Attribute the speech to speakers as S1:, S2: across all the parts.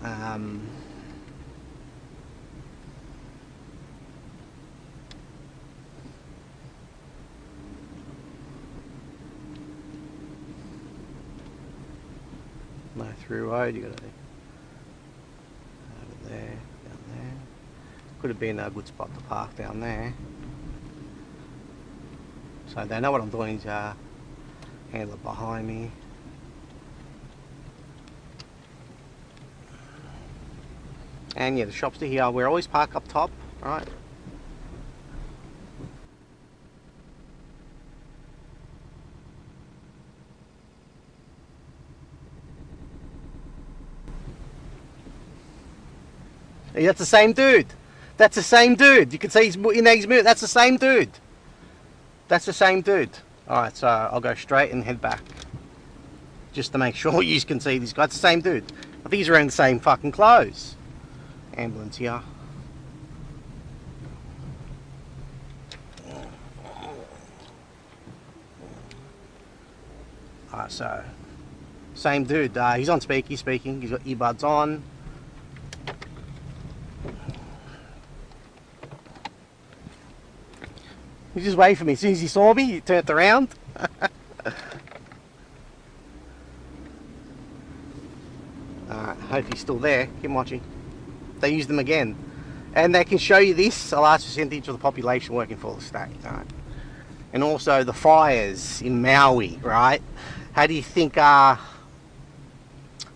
S1: Um, no through road, you gotta over there, down there. Could have been a good spot to park down there. So they know what I'm doing is handle it behind me. And yeah, the shops to here, we're always park up top, right? Yeah, that's the same dude. That's the same dude. You can see he's in his mirror. That's the same dude. That's the same dude. Alright, so I'll go straight and head back. Just to make sure you can see this guy. It's the same dude. I think he's wearing the same fucking clothes. Ambulance here. Alright, so same dude. He's on speak. He's speaking. He's got earbuds on. He just waited for me. As soon as he saw me, he turned around. Alright, hope he's still there. Keep watching. They use them again. And they can show you this, a large percentage of the population working for the state. Right? And also the fires in Maui, right? How do you think,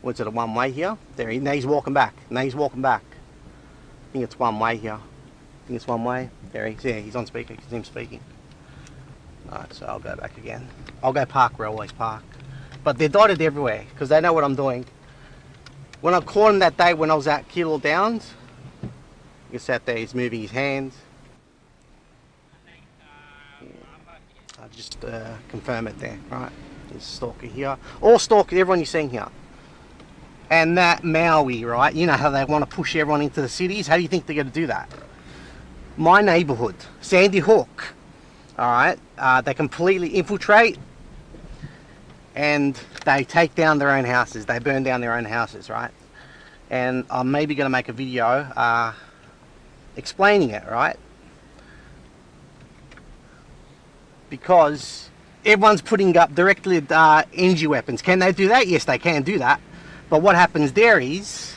S1: what's it, a one way here? There, now he's walking back. Now he's walking back. I think it's one way here. I think it's one way. There he is. Yeah, he's on speaker. You can see him speaking. Alright, so I'll go back again. I'll go park where I always park. But they're dotted everywhere because they know what I'm doing. When I caught him that day when I was at Kilo Downs, he sat there, he's moving his hands. I'll just confirm it there, right? There's a stalker here. All stalkers, everyone you're seeing here. And that Maui, right? You know how they want to push everyone into the cities? How do you think they're going to do that? My neighborhood, Sandy Hook, alright, they completely infiltrate and they take down their own houses. They burn down their own houses, right? And I'm maybe going to make a video explaining it, right? Because everyone's putting up directly energy weapons. Can they do that? Yes, they can do that. But what happens there is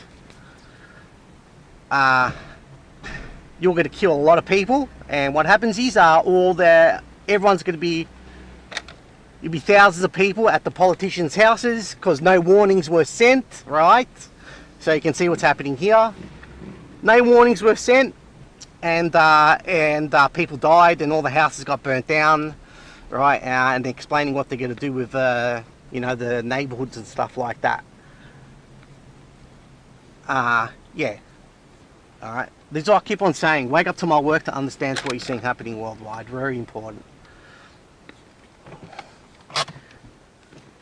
S1: you're going to kill a lot of people, and what happens is everyone's going to be, you'll be thousands of people at the politicians' houses because no warnings were sent, right? So you can see what's happening here. No warnings were sent, and people died, and all the houses got burnt down, right? And explaining what they're going to do with you know, the neighborhoods and stuff like that. Yeah. All right. This is what I keep on saying. Wake up to my work to understand what you're seeing happening worldwide. Very important.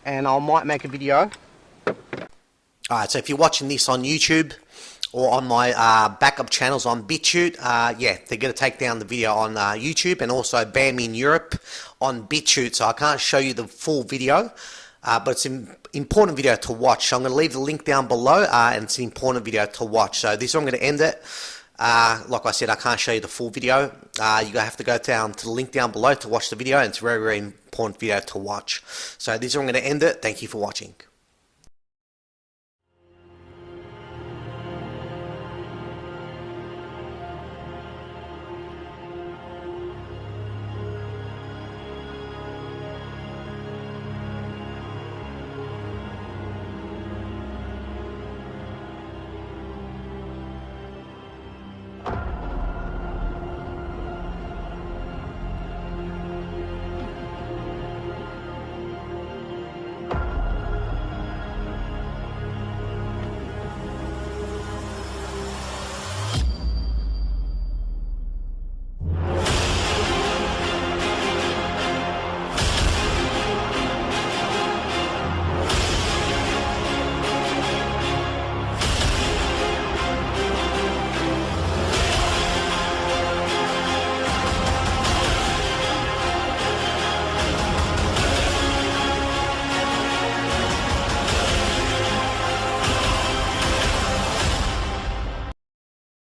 S1: And I might make a video. Alright, so if you're watching this on YouTube or on my backup channels on BitChute, yeah, they're going to take down the video on YouTube and also ban me in Europe on BitChute. So I can't show you the full video, but it's an important video to watch. So I'm going to leave the link down below, and it's an important video to watch. So this is where I'm going to end it. Like I said, I can't show you the full video. You have to go down to the link down below to watch the video, and it's a very, very important video to watch. So this is where I'm going to end it. Thank you for watching.